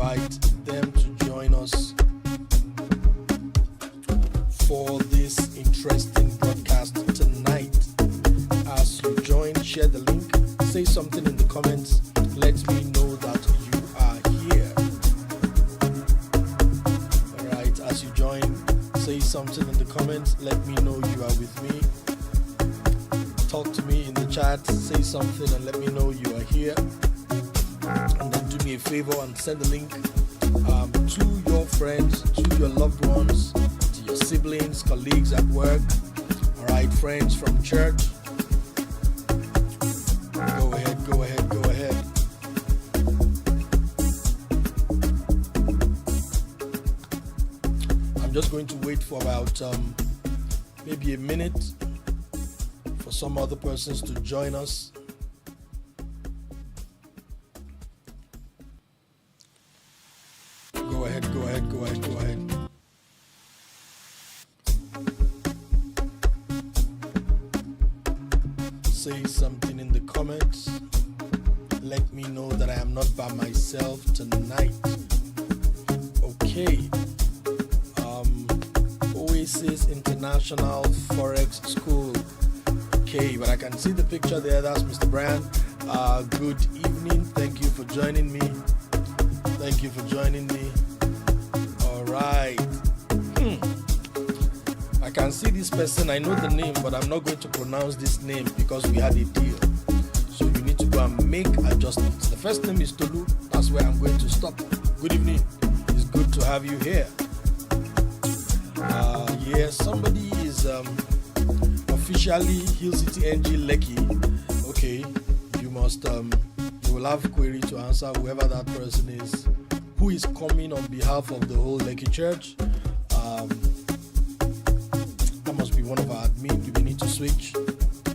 invite them to join us for this interesting broadcast tonight. As you join, share the link, say something in the comments, let me know that you are here. Alright, as you join, say something in the comments, let me know you are with me. Talk to me in the chat, say something and let me know you are here. And then do me a favor and send the link to your friends, to your loved ones, to your siblings, colleagues at work, all right, friends from church. Go ahead, go ahead, go ahead. I'm just going to wait for about maybe a minute for some other persons to join us. Go ahead, go ahead, go ahead, go ahead. Say something in the comments. Let me know that I am not by myself tonight. Okay. Oasis International Forex School. Okay, but I can see the picture there. That's Mr. Brand. Good evening. Thank you for joining me. Thank you for joining me. All right. I can see this person. I know the name, but I'm not going to pronounce this name because we had a deal. So you need to go and make adjustments. The first name is Tolu. That's where I'm going to stop. Good evening. It's good to have you here. Yeah, somebody is officially Hill City NG Lekki. Okay, you must you will have query to answer whoever that person is, who is coming on behalf of the whole Lekki Church. That must be one of our admin. You need to switch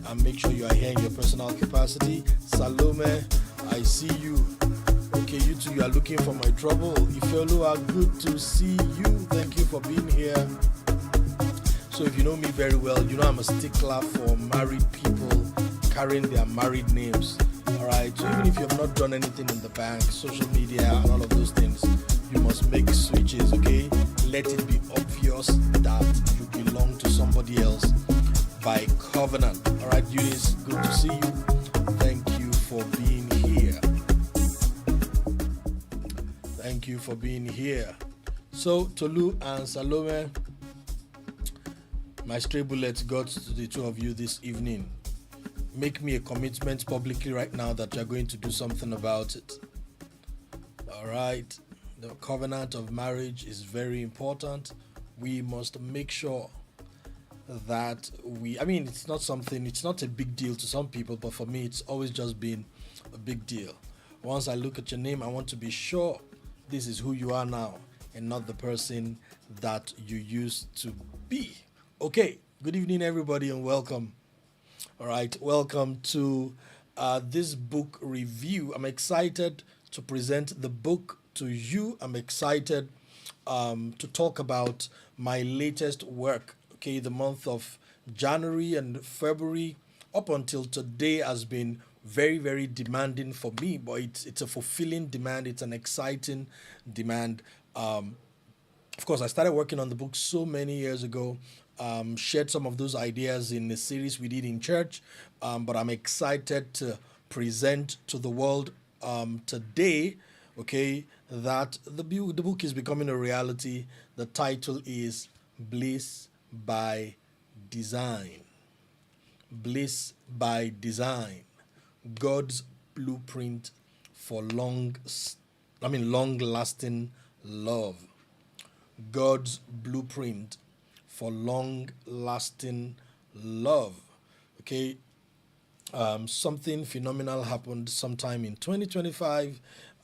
and make sure you are here in your personal capacity. Salome, I see you. Okay, you two, you are looking for my trouble. Ifeolu, are good to see you. Thank you for being here. So if you know me very well, you know I'm a stickler for married people carrying their married names. Alright, so even if you have not done anything in the bank, social media and all of those things, you must make switches, okay? Let it be obvious that you belong to somebody else by covenant. Alright, Eunice, good to see you. Thank you for being here. Thank you for being here. So Tolu and Salome, my stray bullets got to the two of you this evening. Make me a commitment publicly right now that you're going to do something about it. All right. The covenant of marriage is very important. We must make sure that it's not a big deal to some people, but for me, it's always just been a big deal. Once I look at your name, I want to be sure this is who you are now and not the person that you used to be. Okay, good evening, everybody, and welcome. All right, welcome to this book review. I'm excited to present the book to you. I'm excited to talk about my latest work. Okay, the month of January and February up until today has been very, very demanding for me, but it's a fulfilling demand. It's an exciting demand. Of course, I started working on the book so many years ago. Shared some of those ideas in the series we did in church, but I'm excited to present to the world today, okay, that the book is becoming a reality. The title is Bliss by Design. Bliss by Design. God's blueprint for long-lasting love. God's blueprint for long-lasting love. Okay, something phenomenal happened sometime in 2025.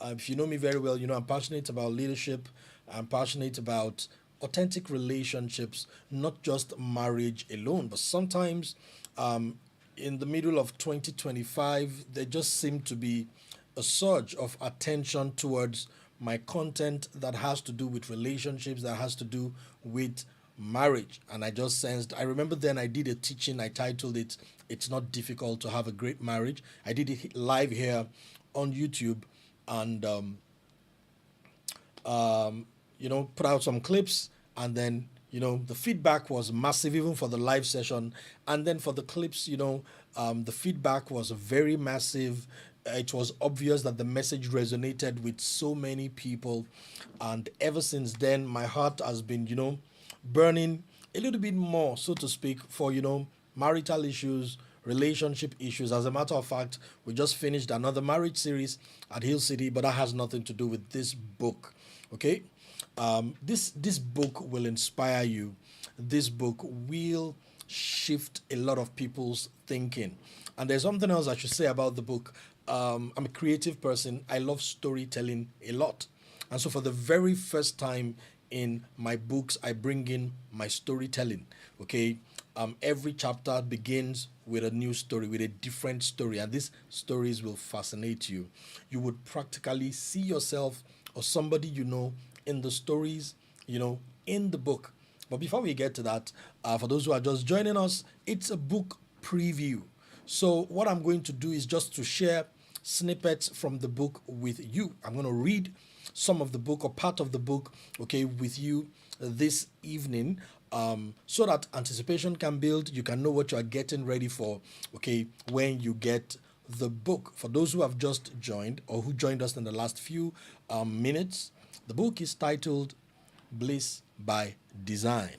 If you know me very well, you know I'm passionate about leadership. I'm passionate about authentic relationships, not just marriage alone. But sometimes in the middle of 2025, there just seemed to be a surge of attention towards my content that has to do with relationships, that has to do with marriage. And I just sensed, I remember then I did a teaching, I titled it, "It's Not Difficult to Have a Great Marriage." I did it live here on YouTube. And put out some clips, and then the feedback was massive even for the live session, and then for the clips, the feedback was very massive. It was obvious that the message resonated with so many people, and ever since then, my heart has been, burning a little bit more, so to speak, for marital issues, relationship issues. As a matter of fact, we just finished another marriage series at Hill City, but that has nothing to do with this book. Okay, this book will inspire you. This book will shift a lot of people's thinking. And there's something else I should say about the book. I'm a creative person. I love storytelling a lot. And so for the very first time in my books, I bring in my storytelling. Okay. Every chapter begins with a new story, with a different story, and these stories will fascinate you. You would practically see yourself or somebody in the stories, in the book. But before we get to that, for those who are just joining us, it's a book preview. So what I'm going to do is just to share snippets from the book with you. I'm going to read some of the book or part of the book, okay, with you this evening, so that anticipation can build. You can know what you are getting ready for, okay, when you get the book. For those who have just joined or who joined us in the last few minutes, the book is titled Bliss by Design: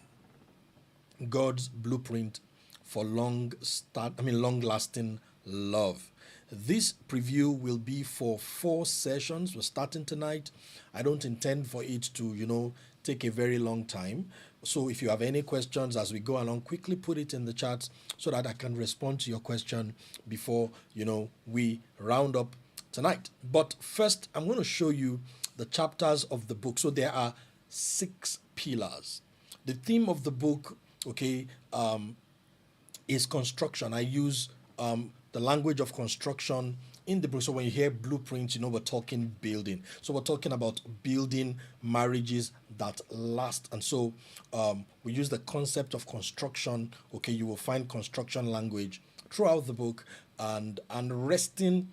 God's Blueprint for long-lasting love. This preview will be for 4 sessions. We're starting tonight. I don't intend for it to, take a very long time. So if you have any questions as we go along, quickly put it in the chat so that I can respond to your question before, we round up tonight. But first, I'm going to show you the chapters of the book. So there are 6 pillars. The theme of the book, okay, is construction. I use the language of construction in the book. So when you hear blueprints, we're talking building. So we're talking about building marriages that last. And so we use the concept of construction. Okay, you will find construction language throughout the book, and resting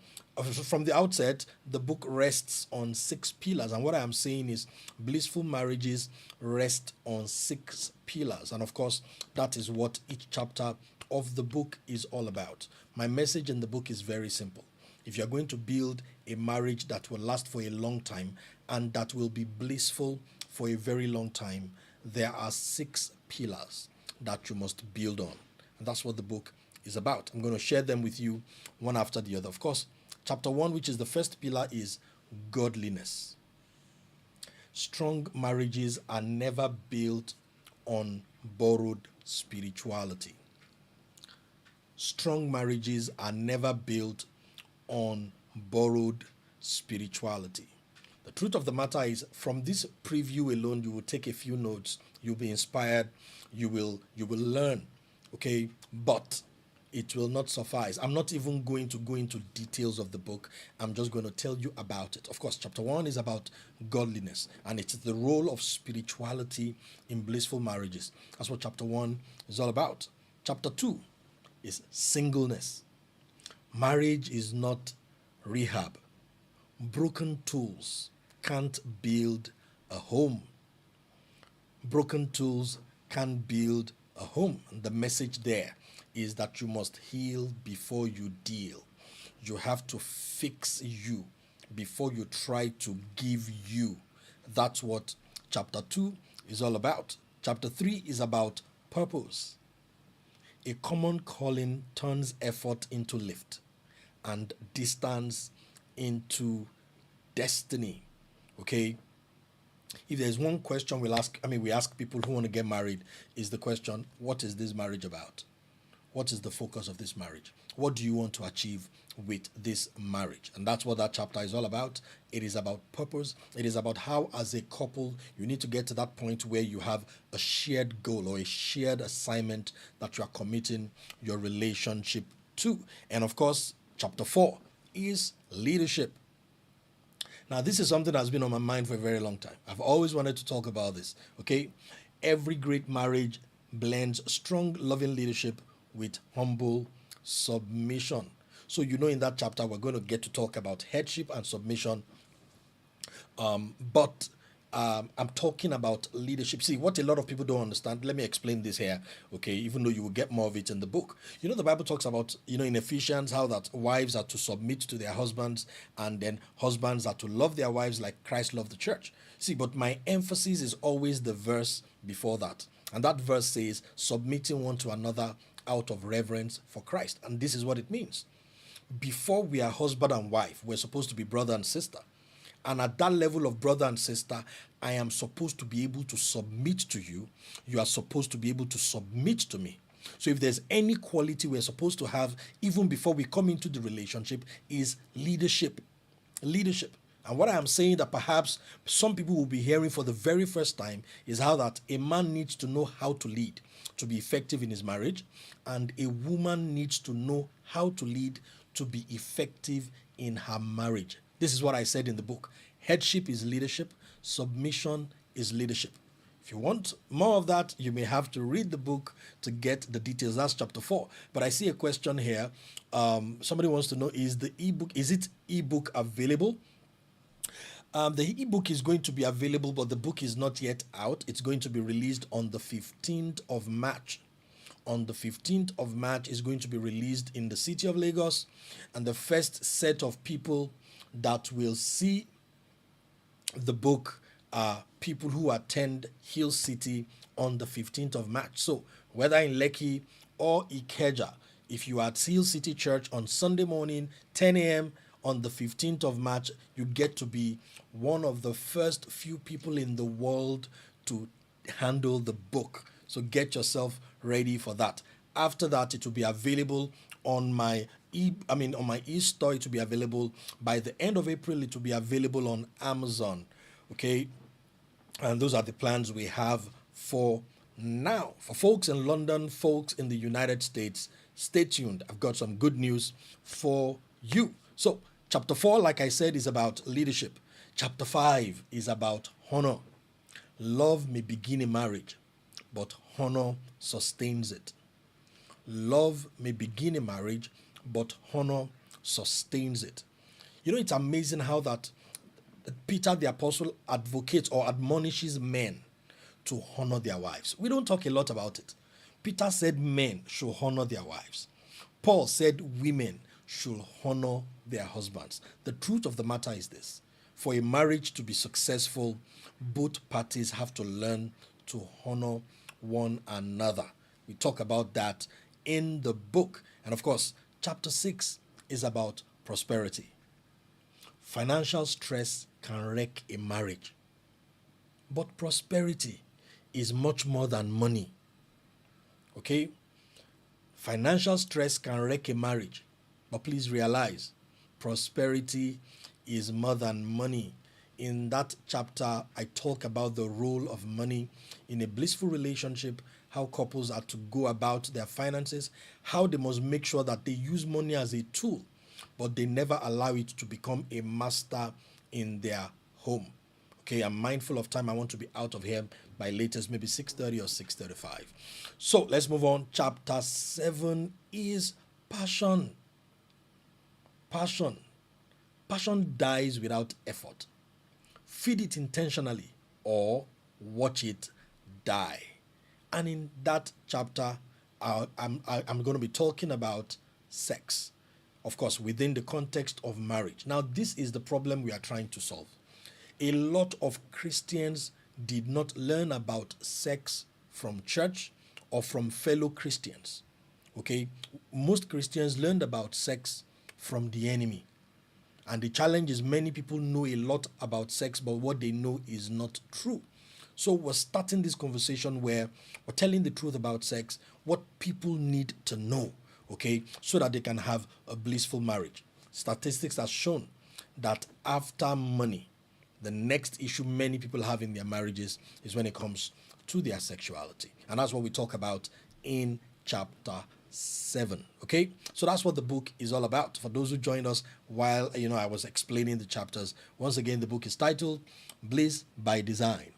from the outset, the book rests on 6 pillars. And what I am saying is blissful marriages rest on 6 pillars. And of course, that is what each chapter of the book is all about. My message in the book is very simple. If you're going to build a marriage that will last for a long time and that will be blissful for a very long time, there are 6 pillars that you must build on. And that's what the book is about. I'm going to share them with you one after the other. Of course, chapter 1, which is the first pillar, is godliness. Strong marriages are never built on borrowed spirituality. Strong marriages are never built on borrowed spirituality. The truth of the matter is, from this preview alone, you will take a few notes, you'll be inspired, you will learn, okay? But it will not suffice. I'm not even going to go into details of the book. I'm just going to tell you about it. Of course, chapter 1 is about godliness, and it's the role of spirituality in blissful marriages. That's what chapter 1 is all about. Chapter 2 is singleness. Marriage is not rehab. Broken tools can't build a home. Broken tools can't build a home. And the message there is that you must heal before you deal. You have to fix you before you try to give you. That's what chapter 2 is all about. Chapter 3 is about purpose. A common calling turns effort into lift and distance into destiny. Okay? If there's one question we ask people who want to get married, is the question, what is this marriage about? What is the focus of this marriage? What do you want to achieve with this marriage? And that's what that chapter is all about. It is about purpose. It is about how, as a couple, you need to get to that point where you have a shared goal or a shared assignment that you are committing your relationship to. And of course, chapter 4 is leadership. Now, this is something that's been on my mind for a very long time. I've always wanted to talk about this, okay? Every great marriage blends strong, loving leadership with humble submission. So, in that chapter, we're going to get to talk about headship and submission. But I'm talking about leadership. See, what a lot of people don't understand, let me explain this here, okay, even though you will get more of it in the book. The Bible talks about, in Ephesians, how that wives are to submit to their husbands, and then husbands are to love their wives like Christ loved the church. See, but my emphasis is always the verse before that. And that verse says, submitting one to another out of reverence for Christ. And this is what it means. Before we are husband and wife, we're supposed to be brother and sister. And at that level of brother and sister, I am supposed to be able to submit to you. You are supposed to be able to submit to me. So if there's any quality we're supposed to have, even before we come into the relationship, is leadership. Leadership. And what I am saying that perhaps some people will be hearing for the very first time is how that a man needs to know how to lead to be effective in his marriage, and a woman needs to know how to lead to be effective in her marriage. This is what I said in the book. Headship is leadership. Submission is leadership. If you want more of that, you may have to read the book to get the details. That's chapter 4. But I see a question here. Somebody wants to know, is it ebook available? The ebook is going to be available, but the book is not yet out. It's going to be released on the 15th of March. On the 15th of March is going to be released in the city of Lagos, and the first set of people that will see the book are people who attend Hill City on the 15th of March. So whether in Lekki or Ikeja, if you are at Hill City Church on Sunday morning, 10 a.m. on the 15th of March, you get to be one of the first few people in the world to handle the book. So get yourself ready for that. After that, it will be available on my e-store. It will be available by the end of April. It will be available on Amazon. Okay, and those are the plans we have for now. For folks in London, folks in the United States, stay tuned. I've got some good news for you. So chapter 4, like I said, is about leadership. Chapter 5 is about honor. Love may begin in marriage, but honor sustains it. Love may begin in marriage, but honor sustains it. It's amazing how that Peter the Apostle advocates or admonishes men to honor their wives. We don't talk a lot about it. Peter said men should honor their wives. Paul said women should honor their husbands. The truth of the matter is this: for a marriage to be successful, both parties have to learn to honor one another. We talk about that in the book. And of course, chapter 6 is about prosperity. Financial stress can wreck a marriage, but prosperity is much more than money. Okay? Financial stress can wreck a marriage, but please realize prosperity is more than money. In that chapter, I talk about the role of money in a blissful relationship, how couples are to go about their finances, how they must make sure that they use money as a tool, but they never allow it to become a master in their home. Okay, I'm mindful of time. I want to be out of here by latest maybe 6:30 or 6:35. So let's move on. Chapter 7 is passion. Passion. Passion dies without effort. Feed it intentionally or watch it die. And in that chapter, I'm going to be talking about sex. Of course, within the context of marriage. Now, this is the problem we are trying to solve. A lot of Christians did not learn about sex from church or from fellow Christians. Okay? Most Christians learned about sex from the enemy. And the challenge is many people know a lot about sex, but what they know is not true. So we're starting this conversation where we're telling the truth about sex, what people need to know, okay, so that they can have a blissful marriage. Statistics have shown that after money, the next issue many people have in their marriages is when it comes to their sexuality. And that's what we talk about in chapter 7. Okay, so that's what the book is all about. For those who joined us while I was explaining the chapters, once again, the book is titled Bliss by Design,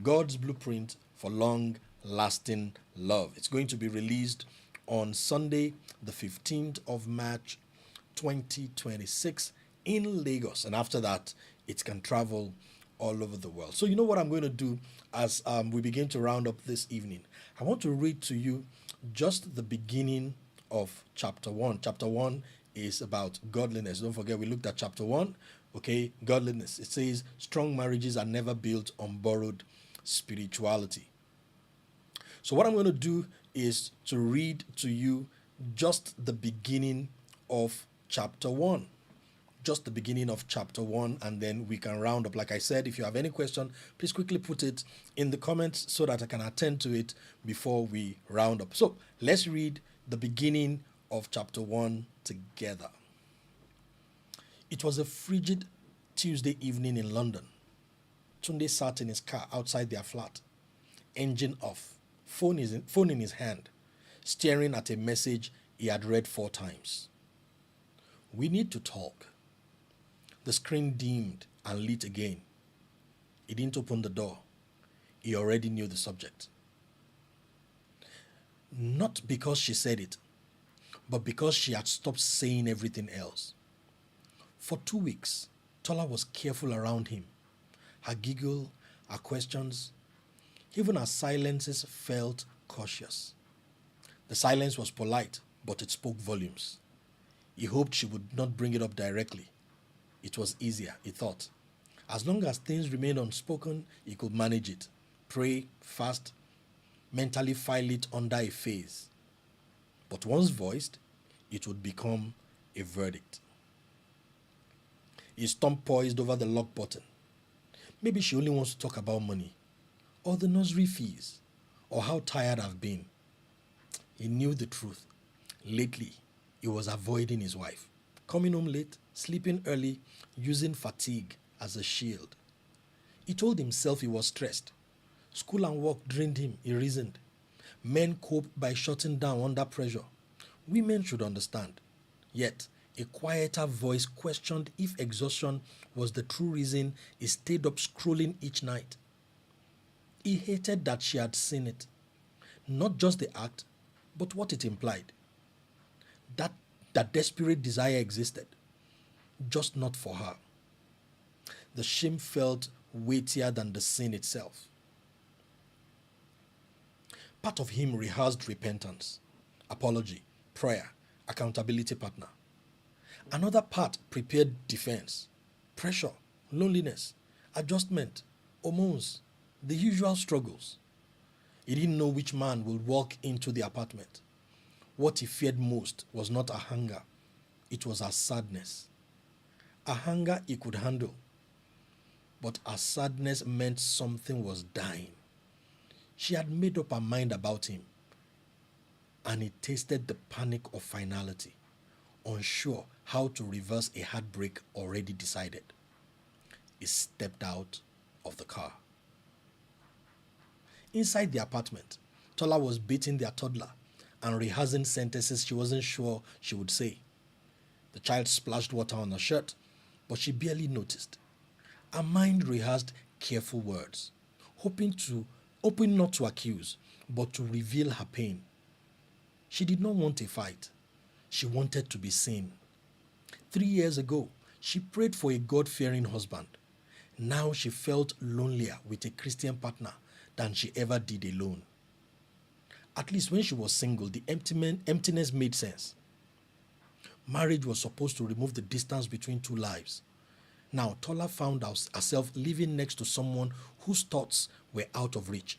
God's Blueprint for Long-Lasting Love. It's going to be released on Sunday, the 15th of March, 2026 in Lagos. And after that, it can travel all over the world. So you know what I'm going to do as we begin to round up this evening? I want to read to you just the beginning of chapter 1. Chapter 1 is about godliness. Don't forget, we looked at chapter 1. Okay, godliness. It says, strong marriages are never built on borrowed spirituality. So what I'm going to do is to read to you just the beginning of chapter 1. Just the beginning of chapter 1, and then we can round up. Like I said, if you have any question, please quickly put it in the comments so that I can attend to it before we round up. So let's read the beginning of chapter 1 together. It was a frigid Tuesday evening in London. Tunde sat in his car outside their flat, engine off, phone in his hand, staring at a message he had read 4 times. We need to talk. The screen dimmed and lit again. He didn't open the door. He already knew the subject. Not because she said it, but because she had stopped saying everything else. For 2 weeks, Tola was careful around him. Her giggle, her questions, even her silences felt cautious. The silence was polite, but it spoke volumes. He hoped she would not bring it up directly. It was easier, he thought. As long as things remained unspoken, he could manage it. Pray, fast, mentally file it under a phase. But once voiced, it would become a verdict. His thumb poised over the lock button. Maybe she only wants to talk about money, or the nursery fees, or how tired I've been. He knew the truth. Lately, he was avoiding his wife. Coming home late, sleeping early, using fatigue as a shield. He told himself he was stressed. School and work drained him, he reasoned. Men coped by shutting down under pressure. Women should understand. Yet, a quieter voice questioned if exhaustion was the true reason he stayed up scrolling each night. He hated that she had seen it. Not just the act, but what it implied. That desperate desire existed, just not for her. The shame felt weightier than the sin itself. Part of him rehearsed repentance, apology, prayer, accountability partner. Another part prepared defense, pressure, loneliness, adjustment, hormones, the usual struggles. He didn't know which man would walk into the apartment. What he feared most was not a hunger, it was a sadness. A hunger he could handle, but a sadness meant something was dying. She had made up her mind about him, and he tasted the panic of finality, unsure how to reverse a heartbreak already decided. He stepped out of the car. Inside the apartment, Tola was beating their toddler and rehearsing sentences she wasn't sure she would say. The child splashed water on her shirt, but she barely noticed. Her mind rehearsed careful words, hoping not to accuse, but to reveal her pain. She did not want a fight. She wanted to be seen. 3 years ago, she prayed for a God-fearing husband. Now she felt lonelier with a Christian partner than she ever did alone. At least when she was single, the emptiness made sense. Marriage was supposed to remove the distance between two lives. Now, Tola found herself living next to someone whose thoughts were out of reach.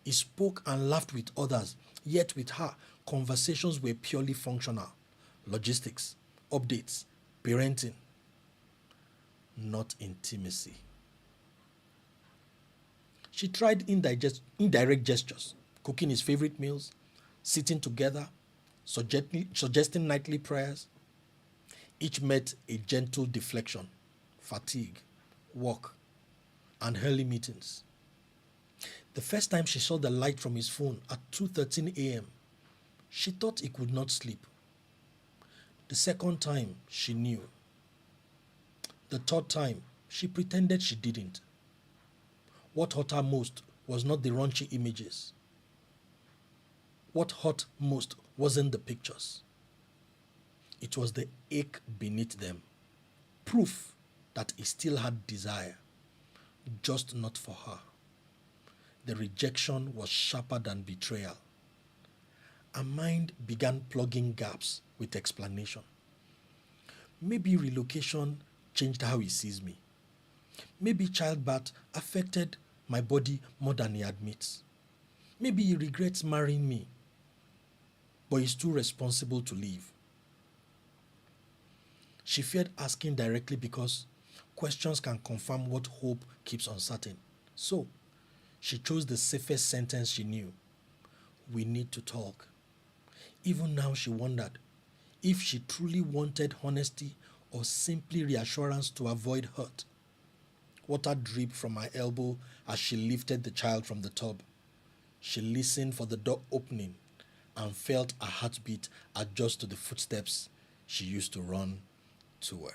He spoke and laughed with others, yet with her, conversations were purely functional. Logistics, updates, parenting, not intimacy. She tried indirect gestures, cooking his favorite meals, sitting together, suggesting nightly prayers. Each met a gentle deflection, fatigue, work, and early meetings. The first time she saw the light from his phone at 2:13 a.m., she thought he could not sleep. The second time, she knew. The third time, she pretended she didn't. What hurt her most was not the raunchy images. What hurt most wasn't the pictures. It was the ache beneath them. Proof that he still had desire. just not for her. The rejection was sharper than betrayal. Her mind began plugging gaps with explanation. Maybe relocation changed how he sees me. Maybe childbirth affected my body more than he admits. Maybe he regrets marrying me, but he's too responsible to leave. She feared asking directly because questions can confirm what hope keeps uncertain. So, she chose the safest sentence she knew. We need to talk. Even now she wondered if she truly wanted honesty or simply reassurance to avoid hurt. Water dripped from her elbow as she lifted the child from the tub. She listened for the door opening and felt a heartbeat adjust to the footsteps she used to run toward.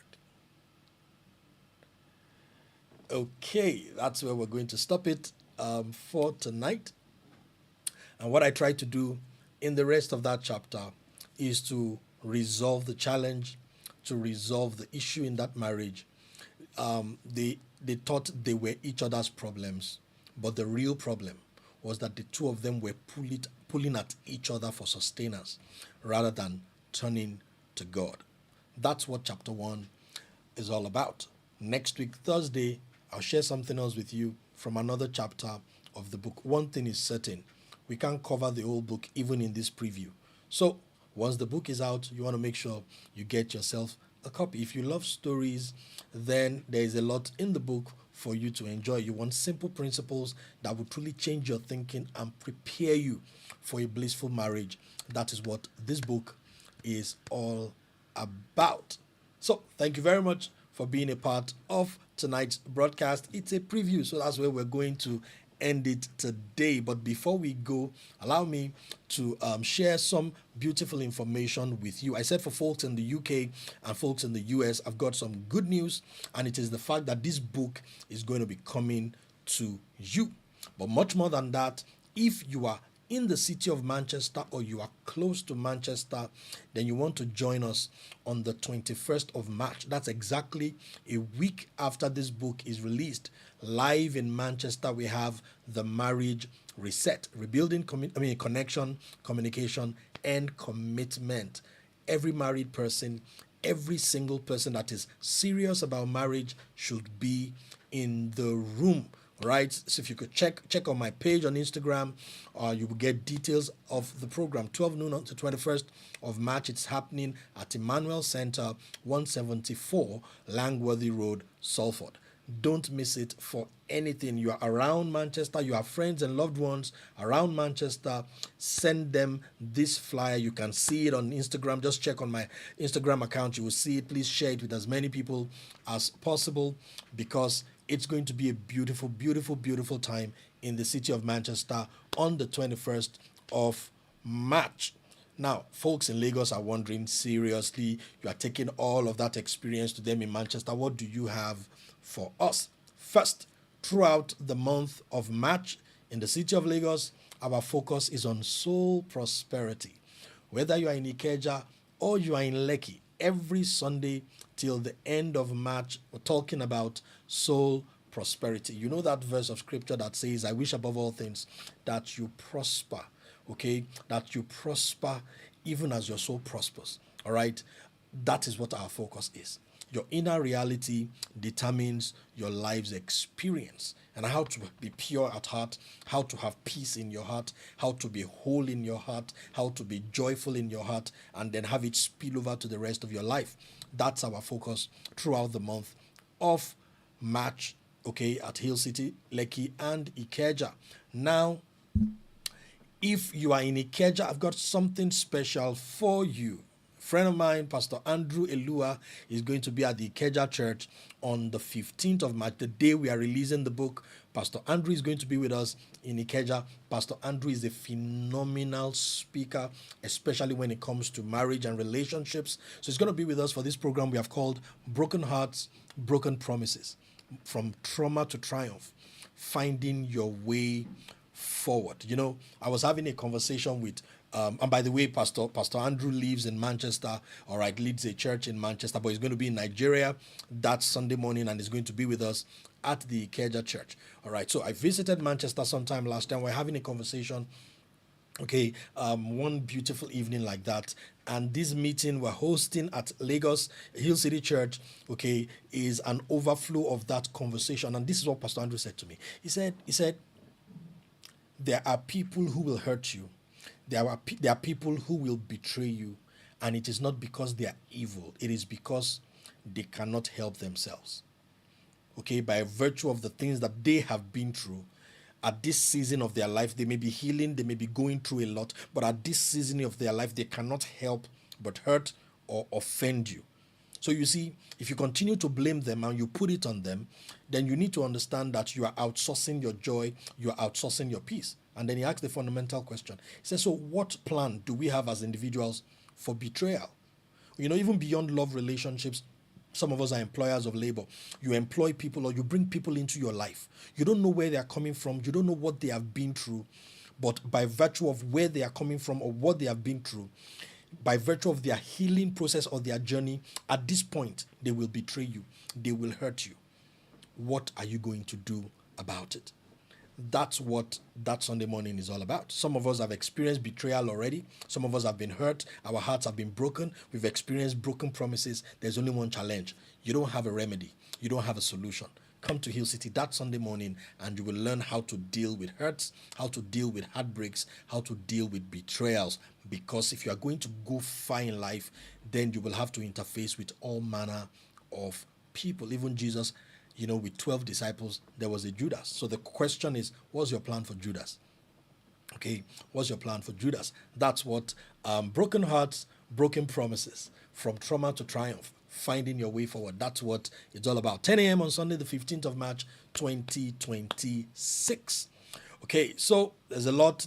Okay, that's where we're going to stop it for tonight. And what I try to do in the rest of that chapter is to resolve the challenge, to resolve the issue in that marriage. They thought they were each other's problems, but the real problem was that the two of them were pulling at each other for sustenance rather than turning to God. That's what chapter 1 is all about. Next week, Thursday, I'll share something else with you from another chapter of the book. One thing is certain, we can't cover the whole book even in this preview. So once the book is out, you want to make sure you get yourself a copy. If you love stories, then there is a lot in the book for you to enjoy. You want simple principles that will truly change your thinking and prepare you for a blissful marriage. That is what this book is all about. So thank you very much for being a part of tonight's broadcast. It's a preview, so that's where we're going to end it today. But before we go, allow me to share some beautiful information with you. I said for folks in the UK and folks in the US, I've got some good news, and it is the fact that this book is going to be coming to you. But much more than that, if you are in the city of Manchester or you are close to Manchester, then you want to join us on the 21st of March. That's exactly a week after this book is released. Live in Manchester, we have the Marriage Reset, Rebuilding Connection, Communication, and Commitment. Every married person, every single person that is serious about marriage should be in the room. Right, so if you could check on my page on Instagram, you will get details of the program. 12 noon on the 21st of March. It's happening at Emmanuel Center, 174 Langworthy Road, Salford. Don't miss it for anything. You are around Manchester, you have friends and loved ones around Manchester, send them this flyer. You can see it on Instagram. Just check on my Instagram account. You will see it. Please share it with as many people as possible, because it's going to be a beautiful, beautiful, beautiful time in the city of Manchester on the 21st of March. Now, folks in Lagos are wondering, seriously, you are taking all of that experience to them in Manchester. What do you have for us? First, throughout the month of March in the city of Lagos, our focus is on soul prosperity. Whether you are in Ikeja or you are in Lekki, every Sunday till the end of March, we're talking about soul prosperity. You know that verse of scripture that says, I wish above all things that you prosper, okay? That you prosper even as your soul prospers, all right? That is what our focus is. Your inner reality determines your life's experience, and how to be pure at heart, how to have peace in your heart, how to be whole in your heart, how to be joyful in your heart, and then have it spill over to the rest of your life. That's our focus throughout the month of March, okay, at Hill City, Lekki, and Ikeja. Now, if you are in Ikeja, I've got something special for you. Friend of mine, Pastor Andrew Elua, is going to be at the Ikeja Church on the 15th of March, the day we are releasing the book. Pastor Andrew is going to be with us in Ikeja. Pastor Andrew is a phenomenal speaker, especially when it comes to marriage and relationships. So he's going to be with us for this program we have called Broken Hearts, Broken Promises, From Trauma to Triumph, Finding Your Way Forward. You know, I was having a conversation with And by the way, Pastor Andrew lives in Manchester, all right, leads a church in Manchester, but he's going to be in Nigeria that Sunday morning and is going to be with us at the Ikeja church. All right, so I visited Manchester sometime last time. We're having a conversation. Okay, one beautiful evening like that, and this meeting we're hosting at Lagos Hill City Church, okay, is an overflow of that conversation. And this is what Pastor Andrew said to me. He said, there are people who will hurt you. There are people who will betray you, and it is not because they are evil. It is because they cannot help themselves. Okay, by virtue of the things that they have been through, at this season of their life, they may be healing, they may be going through a lot, but at this season of their life, they cannot help but hurt or offend you. So you see, if you continue to blame them and you put it on them, then you need to understand that you are outsourcing your joy, you are outsourcing your peace. And then he asks the fundamental question. He says, so what plan do we have as individuals for betrayal? You know, even beyond love relationships, some of us are employers of labor. You employ people or you bring people into your life. You don't know where they are coming from. You don't know what they have been through. But by virtue of where they are coming from or what they have been through, by virtue of their healing process or their journey, at this point, they will betray you. They will hurt you. What are you going to do about it? That's what that Sunday morning is all about. Some of us have experienced betrayal already. Some of us have been hurt. Our hearts have been broken. We've experienced broken promises. There's only one challenge. You don't have a remedy. You don't have a solution. Come to Hill City that Sunday morning and you will learn how to deal with hurts, how to deal with heartbreaks, how to deal with betrayals. Because if you are going to go far in life, then you will have to interface with all manner of people. Even Jesus, you know, with 12 disciples, there was a Judas. So the question is, what's your plan for Judas? Okay, what's your plan for Judas? That's what broken hearts, broken promises, from trauma to triumph, finding your way forward. That's what it's all about. 10 a.m. on Sunday, the 15th of March, 2026. Okay, so there's a lot.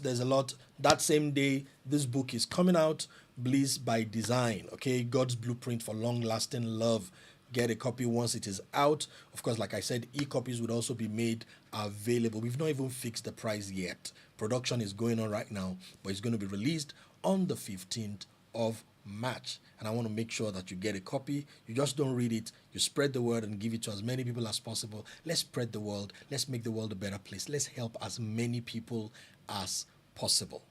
That same day, this book is coming out, Bliss by Design. Okay, God's Blueprint for Long-Lasting Love. Get a copy once it is out. Of course, like I said, e-copies would also be made available. We've not even fixed the price yet. Production is going on right now, but it's going to be released on the 15th of March. And I want to make sure that you get a copy. You just don't read it. You spread the word and give it to as many people as possible. Let's spread the word. Let's make the world a better place. Let's help as many people as possible.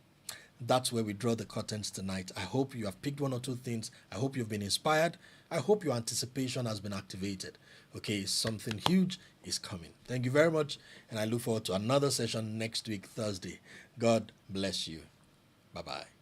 That's where we draw the curtains tonight. I hope you have picked one or two things. I hope you've been inspired. I hope your anticipation has been activated. Okay, something huge is coming. Thank you very much, and I look forward to another session next week, Thursday. God bless you. Bye-bye.